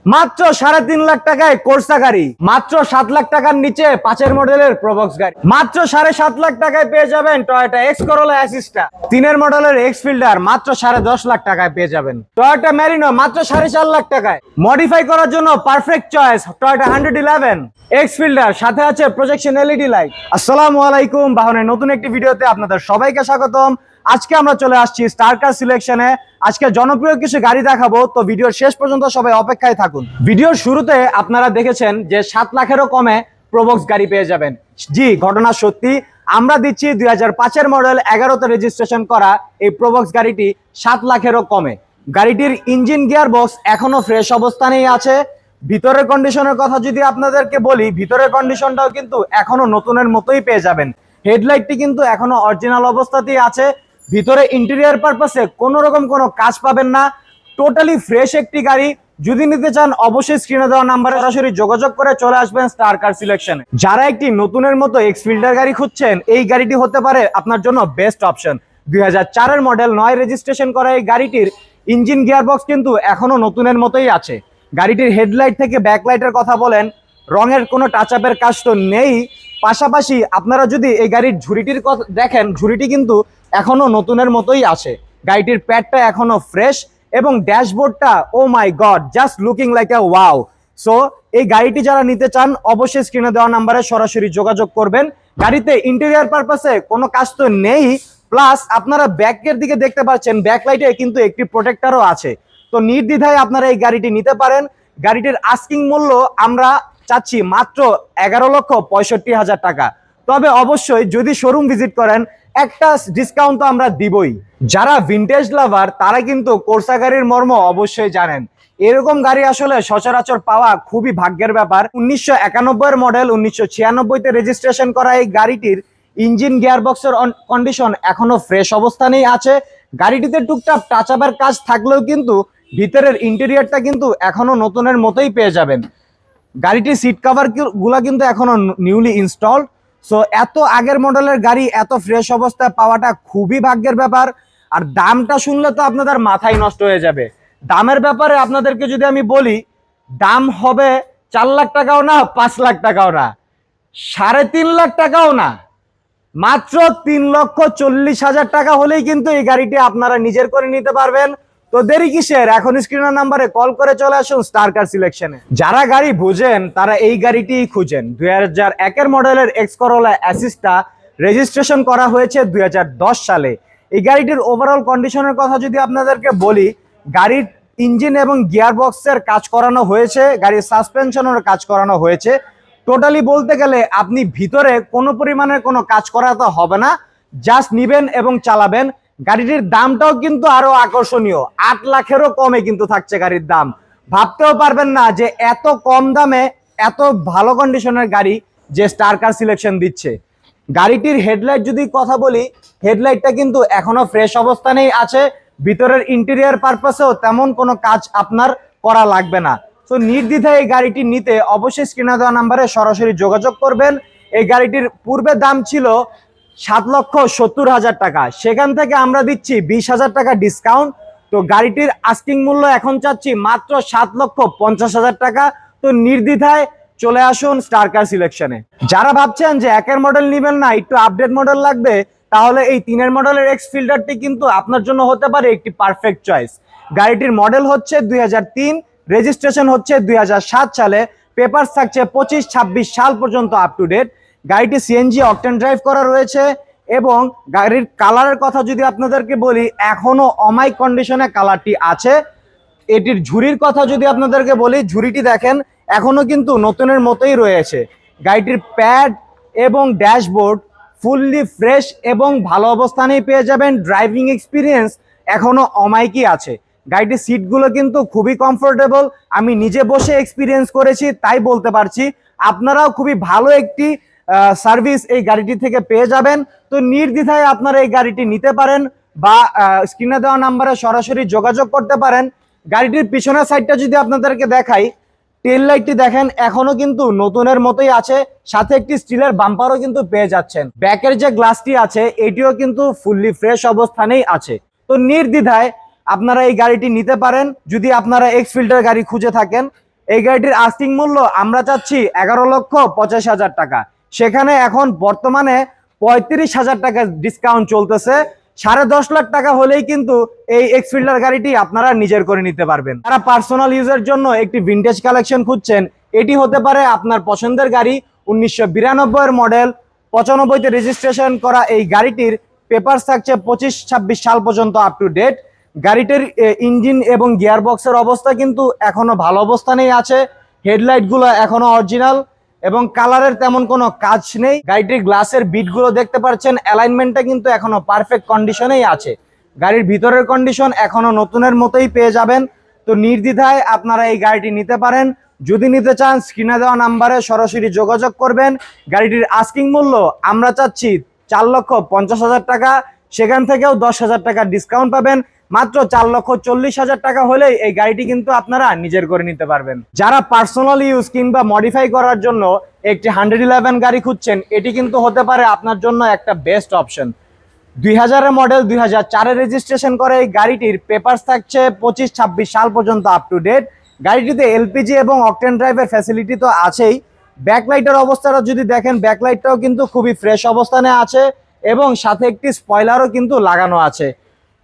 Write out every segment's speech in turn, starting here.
মাত্র 3.5 লাখ টাকায় কোর্সা গাড়ি, মাত্র 7 লাখ টাকার নিচে 5 মডেলের প্রবক্স গাড়ি, মাত্র 7.5 লাখ টাকায় পেয়ে যাবেন টয়োটা এক্স করোলা অ্যাসিস্টা, 3 মডেলের এক্স ফিল্ডার মাত্র 10.5 লাখ টাকায় পেয়ে যাবেন, টয়োটা ম্যারিনো মাত্র 4.5 লাখ টাকায়। মডিফাই করার জন্য perfect choice Toyota 111 x fielder, সাথে আছে প্রজেকশন এলইডি লাইট। আসসালামু আলাইকুম, বাহনের নতুন একটি ভিডিওতে আপনাদের সবাইকে স্বাগতম। আজকে আমরা চলে আসছি স্টার কার সিলেকশনে। আজকে জনপ্রিয় কিছু গাড়ি দেখাবো, তো ভিডিওর শেষ পর্যন্ত সবাই অপেক্ষায় থাকুন। ভিডিওর শুরুতে আপনারা দেখেছেন যে 7 লাখেরও কমে প্রবক্স গাড়ি পেয়ে যাবেন। জি, ঘটনা সত্যি। আমরা দিচ্ছি 2005 মডেল 11তে রেজিস্ট্রেশন করা এই প্রবক্স গাড়িটি 7 লাখেরও কমে। গাড়িটির ইঞ্জিন গিয়ার বক্স এখনো ফ্রেশ অবস্থানেই আছে। ভিতরের কন্ডিশনের কথা যদি আপনাদেরকে বলি, ভিতরের কন্ডিশনটাও কিন্তু এখনো নতুনের মতোই পেয়ে যাবেন। হেডলাইটটি কিন্তু এখনো অরিজিনাল অবস্থাতেই আছে। ভিতরে ইন্টেরিয়র পারপাসে কোনো রকম কোনো কাজ পাবেন না, টোটালি ফ্রেশ একটি গাড়ি। যদি নিতে চান অবশ্যই স্ক্রিনে দেওয়া নাম্বারে সরাসরি যোগাযোগ করে চলে আসবেন স্টার কার সিলেকশনে। যারা একটি নতুনের মতো এক্স ফিল্ডার গাড়ি খুঁজছেন, এই গাড়িটি হতে পারে আপনার জন্য বেস্ট অপশন। 2004 মডেল 9 রেজিস্ট্রেশন করা এই গাড়িটির ইঞ্জিন গিয়ারবক্স কিন্তু এখনো নতুনের মতোই আছে। গাড়িটির হেডলাইট থেকে ব্যাকলাইটের কথা বলেন, রঙের কোনো টাচ আপের কাজ তো নেই। পাশাপাশি আপনারা যদি এই গাড়ির ঝুড়িটির কথা দেখেন, ঝুড়িটি কিন্তু এখনো নতুনের মতোই আছে। গাড়িটির প্যাডটা এখনো ফ্রেশ এবং ড্যাশবোর্ডটা ও my god, just looking like a wow. So এই গাড়িটি যারা নিতে চান অবশ্যই স্ক্রিনে দেওয়া নাম্বারে সরাসরি যোগাযোগ করবেন। গাড়িতে ইন্টেরিয়র পারপাসে কোনো কাজ তো নেই, প্লাস আপনারা ব্যাকের দিকে দেখতে পাচ্ছেন ব্যাকলাইটে কিন্তু একটি প্রোটেক্টরও আছে। তো নির্দ্বিধায় আপনারা এই গাড়িটি নিতে পারেন। গাড়িটির আস্কিং মূল্য আমরা চাচ্ছি মাত্র 11,65,000 টাকা। তবে অবশ্যই যদি শোরুম ভিজিট করেন একটা ডিসকাউন্ট তো আমরা দিবই। যারা ভিনটেজ লাভার তারা কিন্তু কোর্সা গাড়ির মর্ম অবশ্যই জানেন। এরকম গাড়ি আসলে সচরাচর পাওয়া খুবই ভাগ্যের ব্যাপার। 1991 মডেল 1996-তে রেজিস্ট্রেশন করা এই গাড়িটির ইঞ্জিন গিয়ারবক্সের কন্ডিশন এখনো ফ্রেশ অবস্থানেই আছে। গাড়িটিতে টুকটাক টাচ আপের কাজ থাকলেও কিন্তু ভিতরের ইন্টেরিয়রটা কিন্তু এখনো নতুনের মতোই পেয়ে যাবেন। গাড়িটির সিট কভার গুলা কিন্তু এখনো নিউলি ইনস্টলড। সো এত আগের মডেলের গাড়ি এত ফ্রেশ অবস্থায় পাওয়াটা খুবই ভাগ্যের ব্যাপার। আর দামটা শুনলে তো আপনাদের মাথায় নষ্ট হয়ে যাবে। দামের ব্যাপারে আপনাদেরকে যদি আমি বলি, দাম হবে 4 লাখ টাকাও না, 5 লাখ টাকাও না, 3.5 লাখ টাকাও না, মাত্র 3,40,000 টাকা হলেই কিন্তু এই গাড়িটি আপনারা নিজের করে নিতে পারবেন। তো দেরি কিসের, এখন স্ক্রিনের নাম্বারে কল করে চলে আসুন স্টার কার সিলেকশনে। যারা গাড়ি বুঝেন তারা এই গাড়িটি খুঁজেন। 2001 মডেলের এক্স করোলা অ্যাসিস্টা, রেজিস্ট্রেশন করা হয়েছে 2010 সালে। এই গাড়িটির ওভারঅল কন্ডিশনের কথা যদি আপনাদেরকে বলি, গাড়ির ইঞ্জিন এবং গিয়ার বক্সের কাজ করানো হয়েছে, গাড়ির সাসপেনশনের কাজ করানো হয়েছে। টোটালি বলতে গেলে আপনি ভিতরে কোনো পরিমাণের কোনো কাজ করাতে হবে না, জাস্ট নিবেন এবং চালাবেন। গাড়িটির দামটাও কিন্তু আরো আকর্ষণীয়, 8 লাখেরও কমে কিন্তু থাকছে গাড়ির দাম। ভাবতেও পারবেন না যে এত কম দামে এত ভালো কন্ডিশনের গাড়ি যে স্টার কার সিলেকশন দিচ্ছে। গাড়িটির হেডলাইট যদি কথা বলি, হেডলাইটটা কিন্তু এখনো ফ্রেশ অবস্থানেই আছে। ভিতরের ইন্টেরিয়র পারপাসেও তেমন কোনো কাজ আপনার করা লাগবে না। তো নির্দ্বিধায় এই গাড়িটি নিতে অবশ্যই স্ক্রিনে দেওয়া নাম্বারে সরাসরি যোগাযোগ করবেন। এই গাড়িটির পূর্বে দাম ছিল 7,70,000 টাকা, সেখান থেকে আমরা দিচ্ছি 20,000 টাকা ডিসকাউন্ট। তো গাড়িটির আস্কিং মূল্য এখন চাচ্ছি মাত্র 7,50,000 টাকা। তো নির্দ্বিধায় চলে আসুন স্টার কার সিলেকশনে। যারা ভাবছেন যে 1 মডেল নেবেন না, একটু আপডেট মডেল লাগবে, তাহলে এই 3 মডেলের এক্স ফিল্ডারটি কিন্তু আপনার জন্য হতে পারে একটি পারফেক্ট চয়েস। গাড়িটির মডেল হচ্ছে 2003, রেজিস্ট্রেশন হচ্ছে 2007 সালে, পেপারস থাকছে 25-26 সাল পর্যন্ত আপ টু ডেট। গাড়িটি সিএনজি অকটেন ড্রাইভ করা রয়েছে এবং গাড়ির কালারের কথা যদি আপনাদেরকে বলি, এখনো অমাইক কন্ডিশনে কালারটি আছে। এটির ঝুড়ির কথা যদি আপনাদেরকে বলি, ঝুড়িটি দেখেন এখনো কিন্তু নতুনের মতোই রয়েছে। গাড়িটির প্যাড এবং ড্যাশবোর্ড ফুললি ফ্রেশ এবং ভালো অবস্থানেই পেয়ে যাবেন। ড্রাইভিং এক্সপিরিয়েন্স এখনো অমাইকই আছে। গাড়িটির সিটগুলো কিন্তু খুবই কমফোর্টেবল, আমি নিজে বসে এক্সপিরিয়েন্স করেছি তাই বলতে পারছি। আপনারাও খুবই ভালো একটি সার্ভিস এই গাড়িটি থেকে পেয়ে যাবেন। তো নির্দ্বিধায় আপনারা এই গাড়িটি নিতে পারেন বা স্ক্রিনে দেওয়া নাম্বারে সরাসরি যোগাযোগ করতে পারেন। গাড়িটির পিছনের সাইডটা যদি আপনাদেরকে দেখাই, টেল লাইটটি দেখেন এখনো কিন্তু নতুনের মতোই আছে, সাথে একটি স্টিলের বাম্পারও কিন্তু পেয়ে যাচ্ছেন। ব্যাকের যে গ্লাসটি আছে এটিও কিন্তু ফুললি ফ্রেশ অবস্থানেই আছে। তো নির্দ্বিধায় আপনারা এই গাড়িটি নিতে পারেন যদি আপনারা এক্স ফিল্টার গাড়ি খুঁজে থাকেন। এই গাড়িটির আস্কিং মূল্য আমরা চাচ্ছি 11,85,000 টাকা। সেখানে এখন বর্তমানে 35,000 টাকা ডিসকাউন্ট চলতেছে। 10.5 লাখ টাকা হলেই কিন্তু এই এক্সফিল্ডার গাড়িটি আপনারা নিজের করে নিতে পারবেন। যারা পার্সোনাল ইউজের জন্য একটি ভিনটেজ কালেকশন খুঁজছেন, এটি হতে পারে আপনার পছন্দের গাড়ি। 1992 এর মডেল, 95 তে রেজিস্ট্রেশন করা এই গাড়িটির পেপারস থাকছে 25-26 সাল পর্যন্ত আপ টু ডেট। গাড়িটির ইঞ্জিন এবং গিয়ার বক্সের অবস্থা কিন্তু এখনো ভালো অবস্থানেই আছে। হেডলাইট গুলো এখনো অরিজিনাল এবং কালারের তেমন কোনো কাজ নেই। গাড়িটির গ্লাসের বিট গুলো দেখতে পাচ্ছেন, অ্যালাইনমেন্টটা কিন্তু এখনো পারফেক্ট কন্ডিশনেই আছে। গাড়ির ভিতরের কন্ডিশন এখনো নতুনের মতোই পেয়ে যাবেন। তো নির্দ্বিধায় আপনারা এই গাড়িটি নিতে পারেন। যদি নিতে চান স্ক্রিনে দেওয়া নাম্বারে সরাসরি যোগাযোগ করবেন। গাড়িটির আস্কিং মূল্য আমরা চাচ্ছি 4,50,000 টাকা। সেখান থেকেও 10,000 টাকা ডিসকাউন্ট পাবেন। মাত্র 4,40,000 টাকা হলেই এই গাড়িটি কিন্তু আপনারা নিজের করে নিতে পারবেন। যারা পার্সোনাল ইউজ কিংবা মডিফাই করার জন্য একটি 111 গাড়ি খুঁজছেন, এটি কিন্তু হতে পারে আপনার জন্য একটা বেস্ট অপশন। 2000 এর মডেল, 2004 রেজিস্ট্রেশন করে এই গাড়িটির পেপারস থাকছে 25-26 সাল পর্যন্ত আপ টু ডেট। গাড়িটিতে এলপিজি এবং অকটেন ড্রাইভের ফ্যাসিলিটি তো আছেই। ব্যাকলাইটের অবস্থাটা যদি দেখেন, ব্যাকলাইটটাও কিন্তু খুবই ফ্রেশ অবস্থানে আছে এবং সাথে একটি স্পয়লারও কিন্তু লাগানো আছে।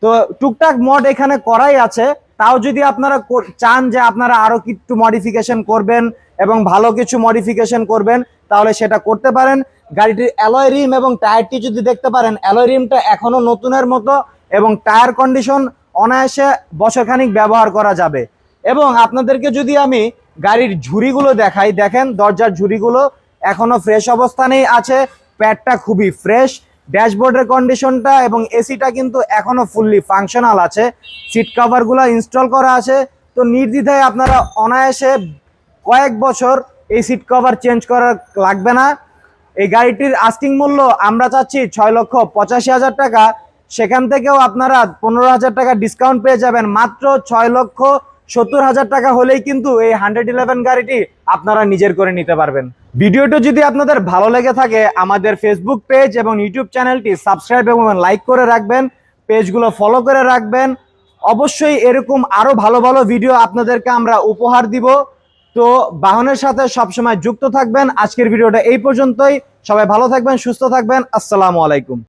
তো টুকটাক মড এখানে করাই আছে। তাও যদি আপনারা চান যে আপনারা আরো কিছু মডিফিকেশন করবেন এবং ভালো কিছু মডিফিকেশন করবেন, তাহলে সেটা করতে পারেন। গাড়িটির অ্যালয় রিম এবং টায়ারটি যদি দেখতে পারেন, অ্যালয় রিমটা এখনো নতুনের মতো এবং টায়ার কন্ডিশন অনায়াসে বছরখানিক ব্যবহার করা যাবে। এবং আপনাদেরকে যদি আমি গাড়ির ঝুড়িগুলো দেখাই, দেখেন দরজার ঝুড়িগুলো এখনো ফ্রেশ অবস্থানেই আছে। প্যাডটা খুবই ফ্রেশ। ড্যাশবোর্ডের কন্ডিশনটা এবং এসিটা কিন্তু এখনো ফুললি ফাংশনাল আছে। সিট কভারগুলো ইনস্টল করা আছে। তো নির্দ্বিধায় আপনারা অনায়াসে কয়েক বছর এই সিট কভার চেঞ্জ করা লাগবে না। এই গাড়িটির আস্কিং মূল্য আমরা চাচ্ছি 6,85,000 টাকা। সেখান থেকেও আপনারা 15,000 টাকা ডিসকাউন্ট পেয়ে যাবেন। মাত্র 6,70,000 টাকা হলেই কিন্তু এই 111 গাড়িটি আপনারা নিজের করে নিতে পারবেন। ভিডিওটি যদি আপনাদের ভালো লেগে থাকে, আমাদের ফেসবুক পেজ এবং ইউটিউব চ্যানেলটি সাবস্ক্রাইব এবং লাইক করে রাখবেন। পেজগুলো ফলো করে রাখবেন। অবশ্যই এরকম আরো ভালো ভালো ভিডিও আপনাদেরকে আমরা উপহার দিব। তো বাহনের সাথে সবসময় যুক্ত থাকবেন। আজকের ভিডিওটা এই পর্যন্তই। সবাই ভালো থাকবেন, সুস্থ থাকবেন। আসসালামু আলাইকুম।